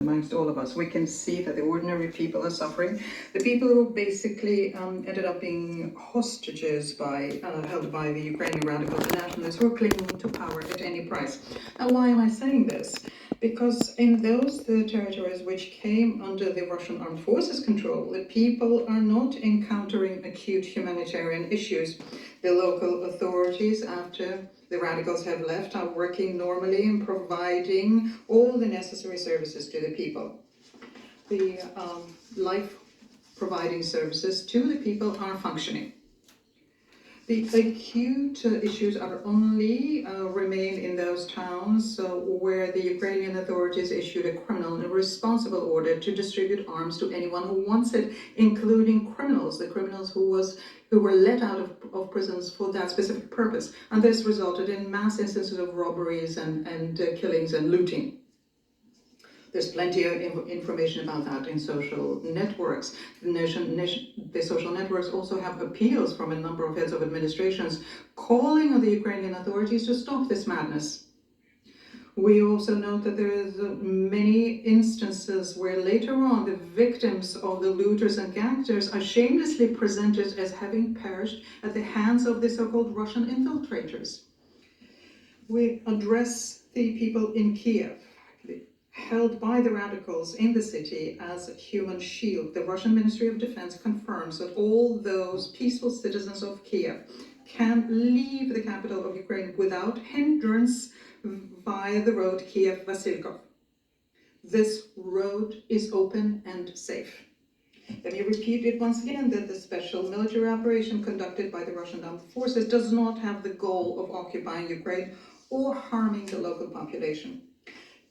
amongst all of us. We can see that the ordinary people are suffering. The people who basically ended up being hostages held by the Ukrainian radicals and nationalists who are clinging to power at any price. Now, why am I saying this? Because in those territories which came under the Russian armed forces control, the people are not encountering acute humanitarian issues. The local authorities, after the radicals have left, are working normally and providing all the necessary services to the people. The life-providing services to the people are functioning. The acute issues are only remain in those towns where the Ukrainian authorities issued a criminal and irresponsible order to distribute arms to anyone who wants it, including criminals, the criminals who were let out of prisons for that specific purpose. And this resulted in mass instances of robberies and killings and looting. There's plenty of information about that in social networks. The social networks also have appeals from a number of heads of administrations calling on the Ukrainian authorities to stop this madness. We also note that there is many instances where later on the victims of the looters and gangsters are shamelessly presented as having perished at the hands of the so-called Russian infiltrators. We address the people in Kiev, held by the radicals in the city as a human shield. The Russian Ministry of Defense confirms that all those peaceful citizens of Kiev can leave the capital of Ukraine without hindrance via the road Kiev-Vasilkov. This road is open and safe. Let me repeat it once again, that the special military operation conducted by the Russian armed forces does not have the goal of occupying Ukraine or harming the local population.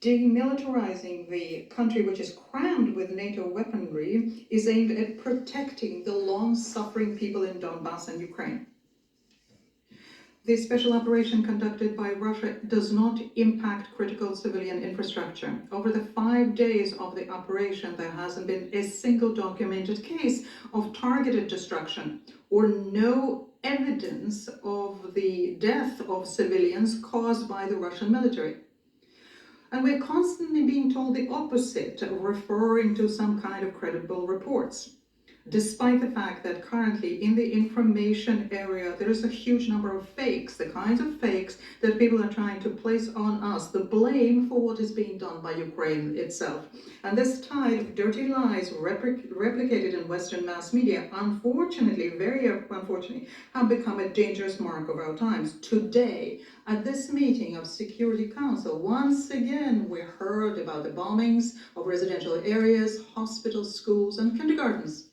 Demilitarizing the country, which is crammed with NATO weaponry, is aimed at protecting the long-suffering people in Donbass and Ukraine. The special operation conducted by Russia does not impact critical civilian infrastructure. Over the 5 days of the operation, there hasn't been a single documented case of targeted destruction or no evidence of the death of civilians caused by the Russian military. And we're constantly being told the opposite, referring to some kind of credible reports. Despite the fact that currently in the information area there is a huge number of fakes, the kinds of fakes that people are trying to place on us, the blame for what is being done by Ukraine itself. And this tide of dirty lies replicated in Western mass media, unfortunately, very unfortunately, have become a dangerous mark of our times. Today, at this meeting of Security Council, once again we heard about the bombings of residential areas, hospitals, schools, and kindergartens.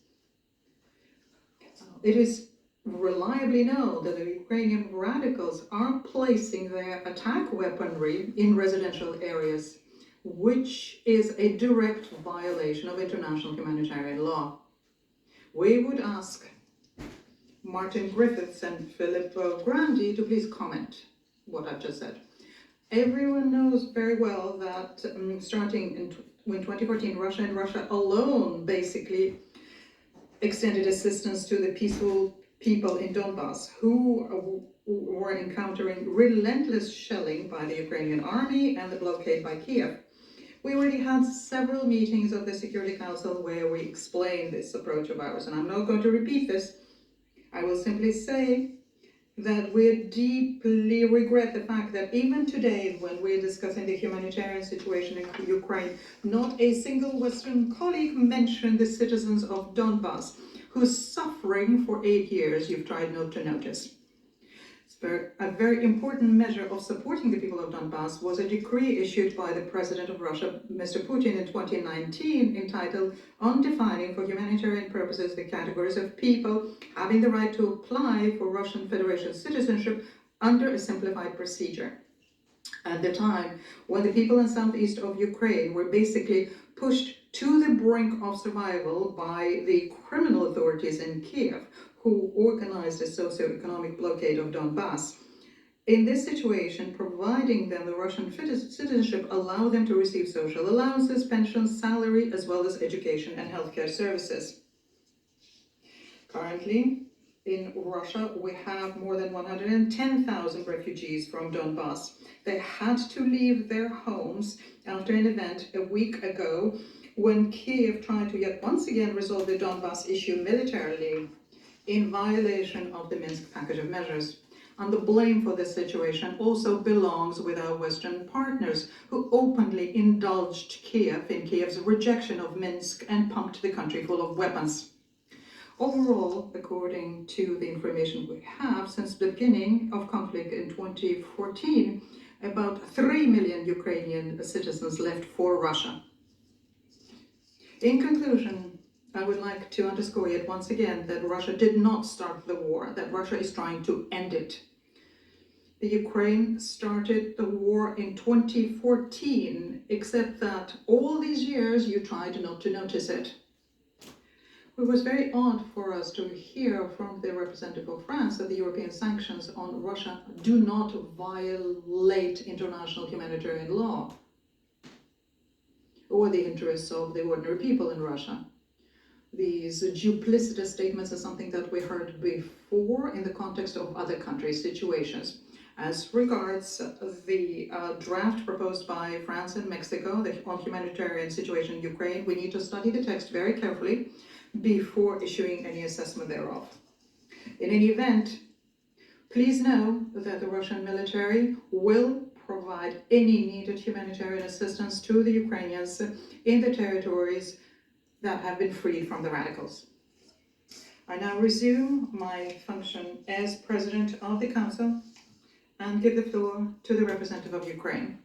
It is reliably known that the Ukrainian radicals are placing their attack weaponry in residential areas, which is a direct violation of international humanitarian law. We would ask Martin Griffiths and Philip Grandi to please comment what I've just said. Everyone knows very well that starting in 2014, Russia alone basically extended assistance to the peaceful people in Donbass who were encountering relentless shelling by the Ukrainian army and the blockade by Kiev. We already had several meetings of the Security Council where we explained this approach of ours, and I'm not going to repeat this. I will simply say that we deeply regret the fact that even today, when we're discussing the humanitarian situation in Ukraine, not a single Western colleague mentioned the citizens of Donbass, whose suffering for 8 years you've tried not to notice. A very important measure of supporting the people of Donbass was a decree issued by the President of Russia, Mr. Putin, in 2019, entitled "On Defining for Humanitarian Purposes the Categories of People Having the Right to Apply for Russian Federation Citizenship under a Simplified Procedure." At the time when the people in southeast of Ukraine were basically pushed to the brink of survival by the criminal authorities in Kiev, who organized a socio-economic blockade of Donbass. In this situation, providing them the Russian citizenship allowed them to receive social allowances, pensions, salary, as well as education and healthcare services. Currently, In Russia, we have more than 110,000 refugees from Donbass. They had to leave their homes after an event a week ago when Kiev tried to yet once again resolve the Donbass issue militarily in violation of the Minsk package of measures. And the blame for this situation also belongs with our Western partners, who openly indulged Kiev in Kiev's rejection of Minsk and pumped the country full of weapons. Overall, according to the information we have, since the beginning of conflict in 2014, about 3 million Ukrainian citizens left for Russia. In conclusion, I would like to underscore yet once again that Russia did not start the war, that Russia is trying to end it. The Ukraine started the war in 2014, except that all these years you tried not to notice it. It was very odd for us to hear from the representative of France that the European sanctions on Russia do not violate international humanitarian law or the interests of the ordinary people in Russia. These duplicitous statements are something that we heard before in the context of other countries' situations. As regards the draft proposed by France and Mexico on humanitarian situation in Ukraine, we need to study the text very carefully before issuing any assessment thereof. In any event, please know that the Russian military will provide any needed humanitarian assistance to the Ukrainians in the territories that have been freed from the radicals. I now resume my function as President of the Council and give the floor to the representative of Ukraine.